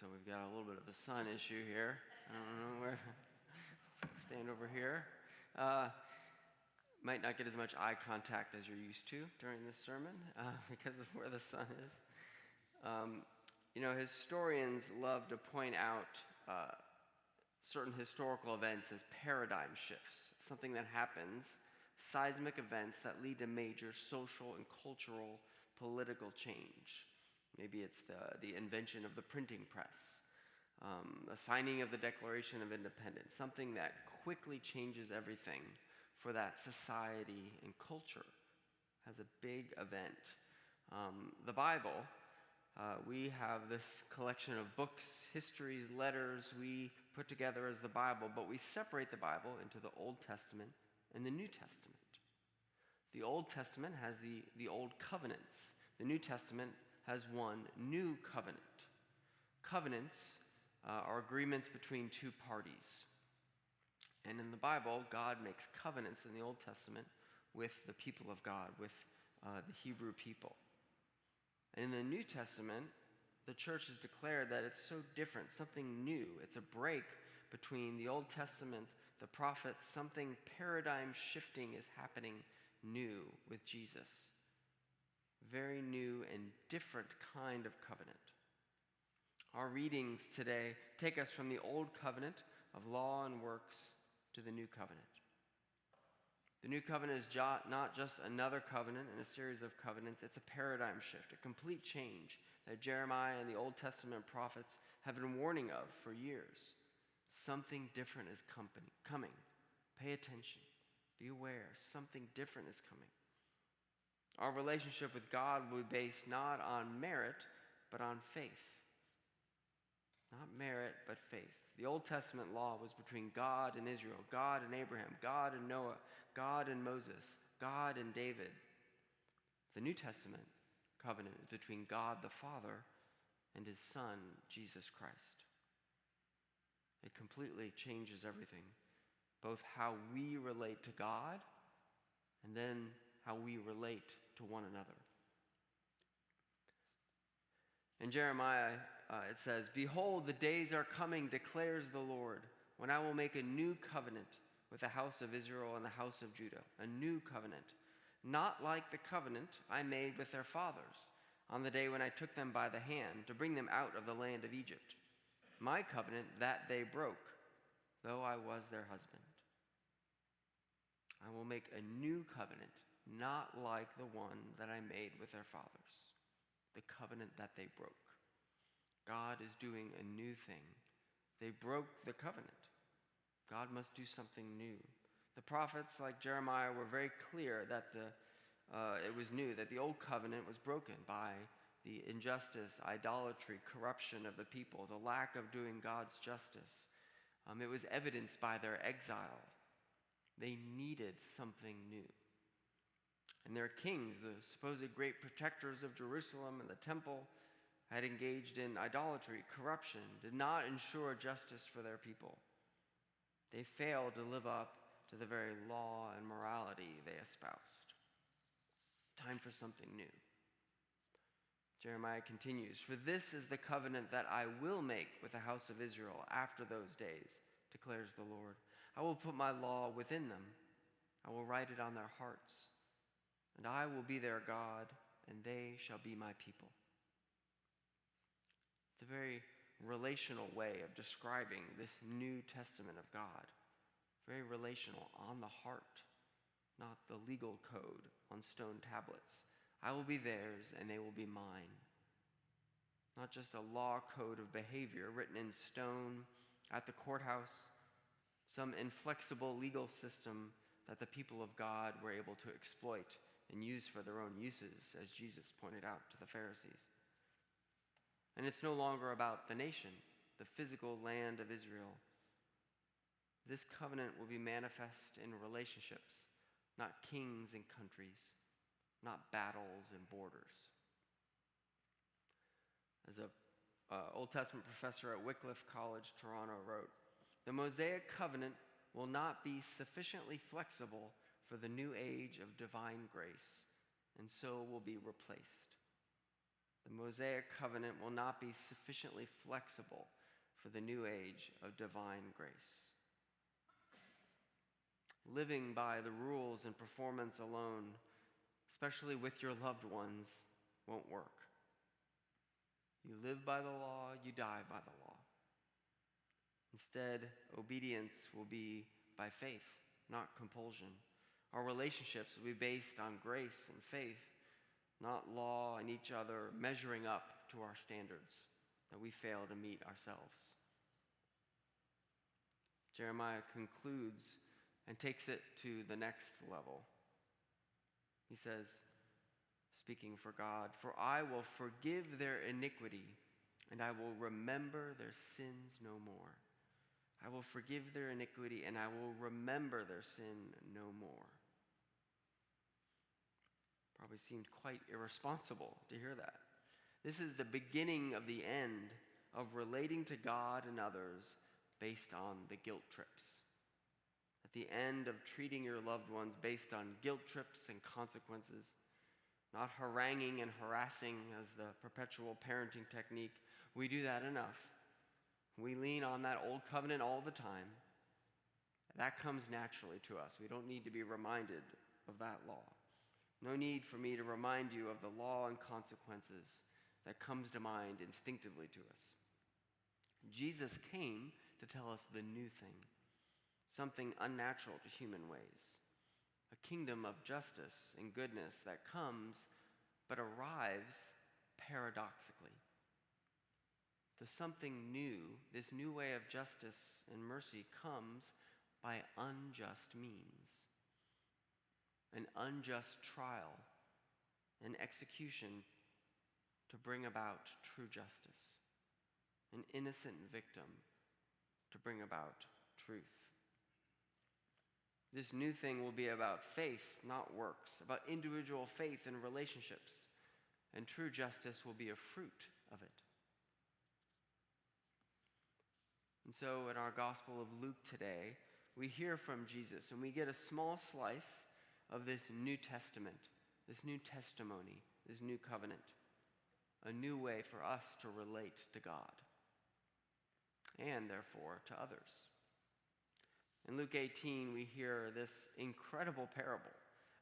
so we've got a little bit of a sun issue here. I don't know where. Stand over here. Might not get as much eye contact as you're used to during this sermon because of where the sun is. Historians love to point out certain historical events as paradigm shifts, something that happens, seismic events that lead to major social and cultural political change. Maybe it's the invention of the printing press, the signing of the Declaration of Independence, something that quickly changes everything for that society and culture as a big event. The Bible, we have this collection of books, histories, letters we put together as the Bible, but we separate the Bible into the Old Testament and the New Testament. The Old Testament has the Old Covenants. The New Testament has one new covenant. Covenants are agreements between two parties. And in the Bible, God makes covenants in the Old Testament with the people of God, with the Hebrew people. And in the New Testament, the church has declared that it's so different, something new. It's a break between the Old Testament, the prophets, something paradigm shifting is happening new with Jesus. Very new and different kind of covenant. Our readings today take us from the Old Covenant of law and works to the New Covenant. The New Covenant is not just another covenant in a series of covenants, it's a paradigm shift, a complete change that Jeremiah and the Old Testament prophets have been warning of for years. Something different is coming. Pay attention. Be aware. Something different is coming. Our relationship with God will be based not on merit, but on faith. Not merit, but faith. The Old Testament law was between God and Israel, God and Abraham, God and Noah, God and Moses, God and David. The New Testament covenant is between God the Father and his Son, Jesus Christ. It completely changes everything, both how we relate to God and then how we relate to one another. In Jeremiah, it says, "Behold, the days are coming, declares the Lord, when I will make a new covenant with the house of Israel and the house of Judah, a new covenant, not like the covenant I made with their fathers on the day when I took them by the hand to bring them out of the land of Egypt, my covenant that they broke, though I was their husband. I will make a new covenant, not like the one that I made with their fathers." The covenant that they broke. God is doing a new thing. They broke the covenant. God must do something new. The prophets, like Jeremiah, were very clear that it was new, that the old covenant was broken by the injustice, idolatry, corruption of the people, the lack of doing God's justice. It was evidenced by their exile. They needed something new. And their kings, the supposed great protectors of Jerusalem and the temple, had engaged in idolatry, corruption, did not ensure justice for their people. They failed to live up to the very law and morality they espoused. Time for something new. Jeremiah continues, "For this is the covenant that I will make with the house of Israel after those days, declares the Lord. I will put my law within them. I will write it on their hearts. And I will be their God, and they shall be my people." It's a very relational way of describing this New Testament of God. Very relational, on the heart, not the legal code on stone tablets. I will be theirs, and they will be mine. Not just a law code of behavior written in stone at the courthouse, some inflexible legal system that the people of God were able to exploit and use for their own uses, as Jesus pointed out to the Pharisees. And it's no longer about the nation, the physical land of Israel. This covenant will be manifest in relationships, not kings and countries, not battles and borders. As an Old Testament professor at Wycliffe College, Toronto, wrote, "The Mosaic covenant will not be sufficiently flexible for the new age of divine grace, and so will be replaced. The Mosaic covenant will not be sufficiently flexible for the new age of divine grace. Living by the rules and performance alone, especially with your loved ones, won't work. You live by the law, you die by the law. Instead, obedience will be by faith, not compulsion. Our relationships will be based on grace and faith, not law and each other measuring up to our standards that we fail to meet ourselves. Jeremiah concludes and takes it to the next level. He says, speaking for God, "For I will forgive their iniquity, and I will remember their sins no more." I will forgive their iniquity, and I will remember their sin no more. Probably seemed quite irresponsible to hear that. This is the beginning of the end of relating to God and others based on the guilt trips. At the end of treating your loved ones based on guilt trips and consequences, not haranguing and harassing as the perpetual parenting technique, we do that enough. We lean on that old covenant all the time. That comes naturally to us. We don't need to be reminded of that law. No need for me to remind you of the law and consequences that comes to mind instinctively to us. Jesus came to tell us the new thing, something unnatural to human ways, a kingdom of justice and goodness that comes but arrives paradoxically. The something new, this new way of justice and mercy comes by unjust means. An unjust trial, an execution to bring about true justice, an innocent victim to bring about truth. This new thing will be about faith, not works, about individual faith and relationships, and true justice will be a fruit of it. And so in our Gospel of Luke today, we hear from Jesus and we get a small slice of this New Testament, this new testimony, this new covenant, a new way for us to relate to God and therefore to others. In Luke 18, we hear this incredible parable,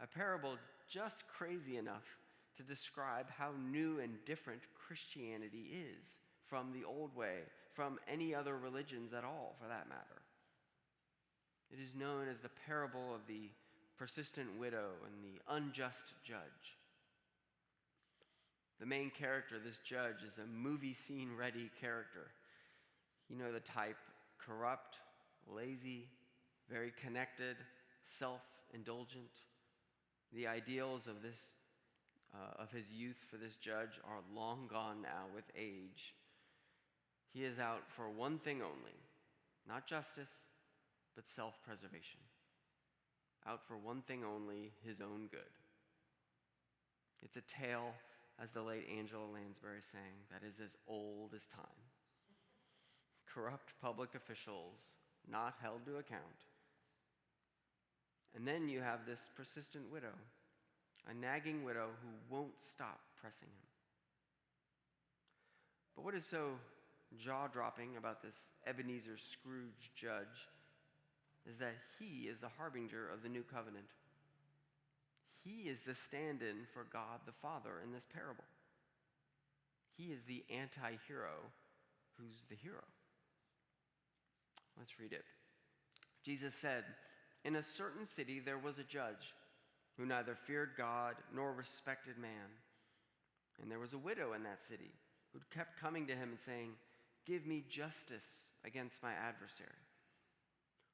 a parable just crazy enough to describe how new and different Christianity is from the old way, from any other religions at all, for that matter. It is known as the parable of the persistent widow and the unjust judge. The main character, this judge, is a movie scene ready character. You know the type: corrupt, lazy, very connected, self-indulgent. The ideals of his youth for this judge are long gone now with age. He is out for one thing only, not justice, but self-preservation. Out for one thing only, his own good. It's a tale, as the late Angela Lansbury sang, that is as old as time. Corrupt public officials not held to account. And then you have this persistent widow, a nagging widow who won't stop pressing him. But what is so jaw-dropping about this Ebenezer Scrooge judge is that he is the harbinger of the new covenant. He is the stand-in for God the Father in this parable. He is the anti-hero who's the hero. Let's read it. Jesus said, "In a certain city there was a judge who neither feared God nor respected man. And there was a widow in that city who kept coming to him and saying, 'Give me justice against my adversary.'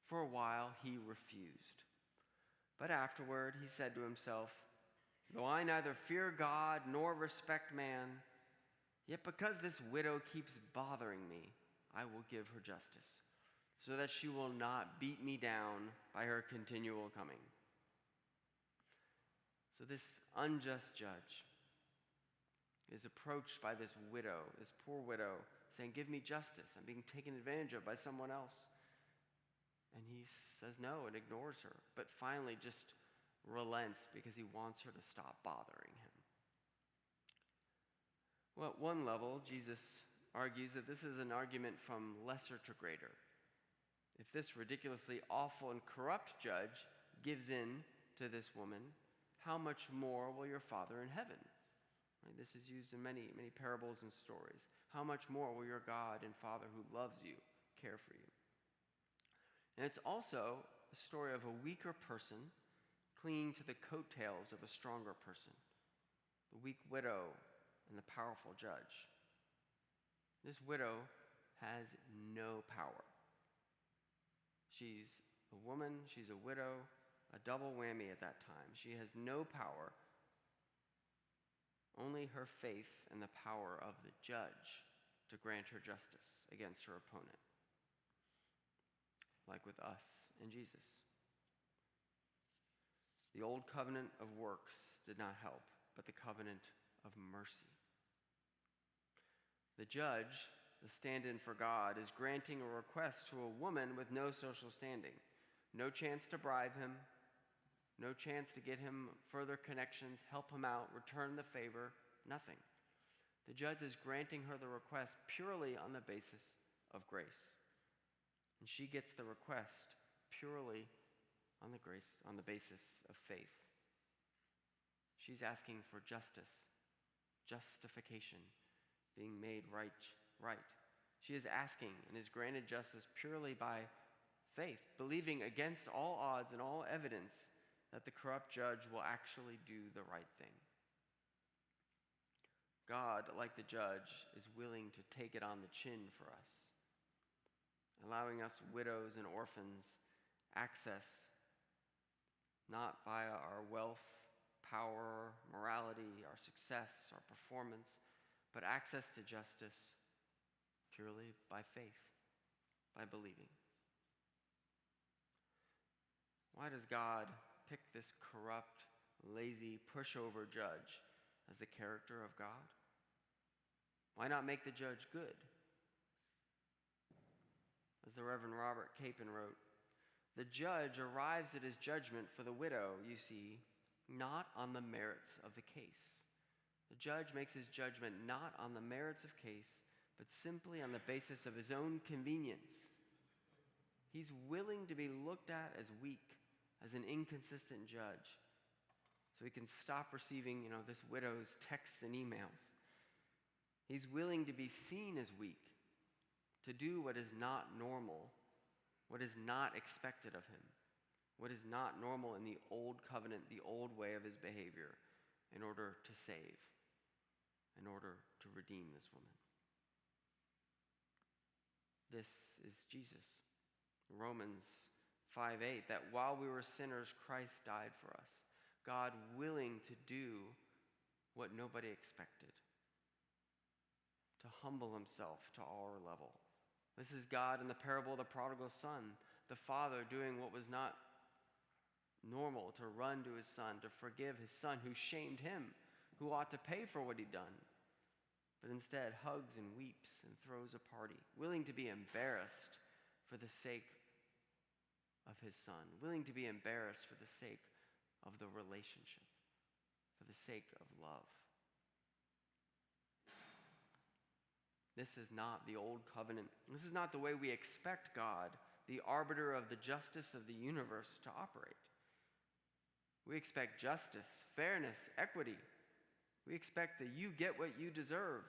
For a while he refused. But afterward he said to himself, 'Though I neither fear God nor respect man, yet because this widow keeps bothering me, I will give her justice, so that she will not beat me down by her continual coming.'" So this unjust judge is approached by this widow, this poor widow, saying, "Give me justice. I'm being taken advantage of by someone else." And he says no and ignores her, but finally just relents because he wants her to stop bothering him. Well, at one level, Jesus argues that this is an argument from lesser to greater. If this ridiculously awful and corrupt judge gives in to this woman, how much more will your Father in heaven? Right? This is used in many, many parables and stories. How much more will your God and Father who loves you care for you? And it's also a story of a weaker person clinging to the coattails of a stronger person, the weak widow and the powerful judge. This widow has no power. She's a woman, she's a widow, a double whammy at that time. She has no power, only her faith and the power of the judge to grant her justice against her opponent, like with us and Jesus. The old covenant of works did not help, but the covenant of mercy. The judge, the stand-in for God, is granting a request to a woman with no social standing, no chance to bribe him, no chance to get him further connections, help him out, return the favor, nothing. The judge is granting her the request purely on the basis of grace. And she gets the request purely on the basis of faith. She's asking for justice, justification, being made right. She is asking and is granted justice purely by faith, believing against all odds and all evidence that the corrupt judge will actually do the right thing. God, like the judge, is willing to take it on the chin for us, allowing us widows and orphans access not by our wealth, power, morality, our success, our performance, but access to justice purely by faith, by believing. Why does God pick this corrupt, lazy, pushover judge as the character of God? Why not make the judge good? As the Reverend Robert Capon wrote, the judge arrives at his judgment for the widow, you see, not on the merits of the case. The judge makes his judgment not on the merits of case, but simply on the basis of his own convenience. He's willing to be looked at as weak, as an inconsistent judge, so he can stop receiving, this widow's texts and emails. He's willing to be seen as weak, to do what is not normal, what is not expected of him, what is not normal in the old covenant, the old way of his behavior, in order to save, in order to redeem this woman. This is Jesus. Romans 5:8, that while we were sinners, Christ died for us. God willing to do what nobody expected, to humble himself to our level. This is God in the parable of the prodigal son, the father doing what was not normal, to run to his son, to forgive his son who shamed him, who ought to pay for what he'd done, but instead hugs and weeps and throws a party, willing to be embarrassed for the sake of his son, willing to be embarrassed for the sake of the relationship, for the sake of love. This is not the old covenant. This is not the way we expect God, the arbiter of the justice of the universe, to operate. We expect justice, fairness, equity. We expect that you get what you deserve.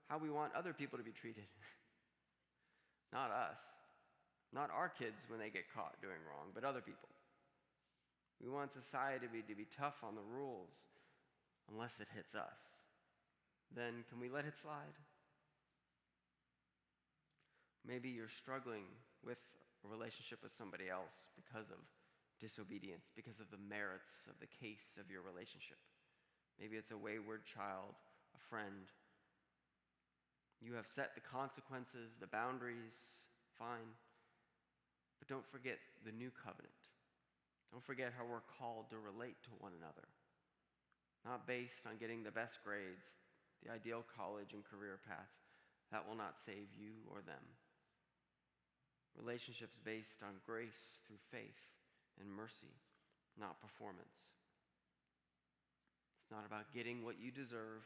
How we want other people to be treated. Not us. Not our kids when they get caught doing wrong, but other people. We want society to be tough on the rules unless it hits us. Then can we let it slide? Maybe you're struggling with a relationship with somebody else because of disobedience, because of the merits of the case of your relationship. Maybe it's a wayward child, a friend. You have set the consequences, the boundaries, fine. But don't forget the new covenant. Don't forget how we're called to relate to one another. Not based on getting the best grades, the ideal college and career path. That will not save you or them. Relationships based on grace through faith and mercy, not performance. It's not about getting what you deserve,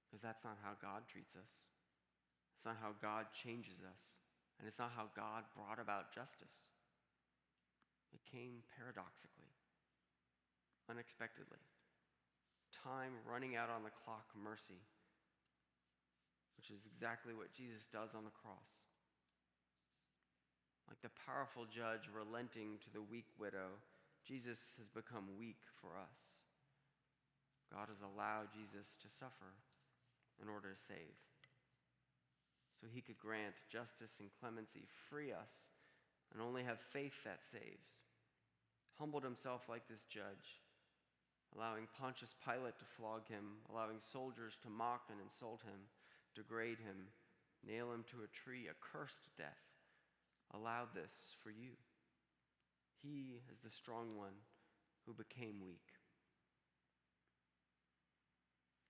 because that's not how God treats us. It's not how God changes us. And it's not how God brought about justice. It came paradoxically, unexpectedly. Time running out on the clock, mercy, which is exactly what Jesus does on the cross. Like the powerful judge relenting to the weak widow, Jesus has become weak for us. God has allowed Jesus to suffer in order to save, so he could grant justice and clemency, free us, and only have faith that saves. Humbled himself like this judge, allowing Pontius Pilate to flog him, allowing soldiers to mock and insult him, degrade him, nail him to a tree, a cursed death. Allowed this for you. He is the strong one who became weak.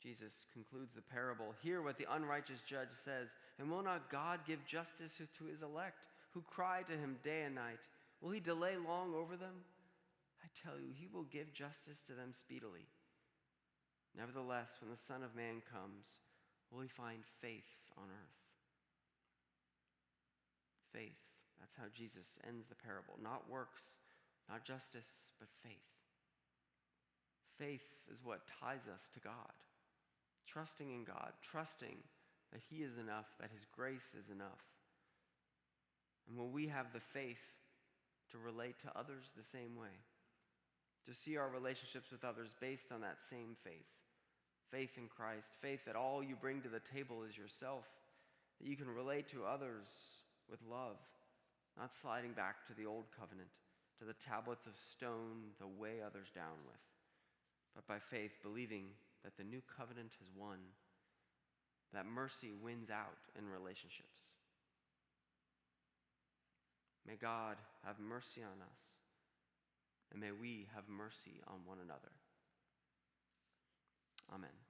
Jesus concludes the parable. Hear what the unrighteous judge says. And will not God give justice to his elect, who cry to him day and night? Will he delay long over them? I tell you, he will give justice to them speedily. Nevertheless, when the Son of Man comes, will he find faith on earth? Faith. That's how Jesus ends the parable. Not works, not justice, but faith. Faith is what ties us to God. Trusting in God, trusting that he is enough, that his grace is enough. And when we have the faith to relate to others the same way, to see our relationships with others based on that same faith, faith in Christ, faith that all you bring to the table is yourself, that you can relate to others with love, not sliding back to the old covenant, to the tablets of stone, the weigh others down with, but by faith believing that the new covenant has won, that mercy wins out in relationships. May God have mercy on us, and may we have mercy on one another. Amen.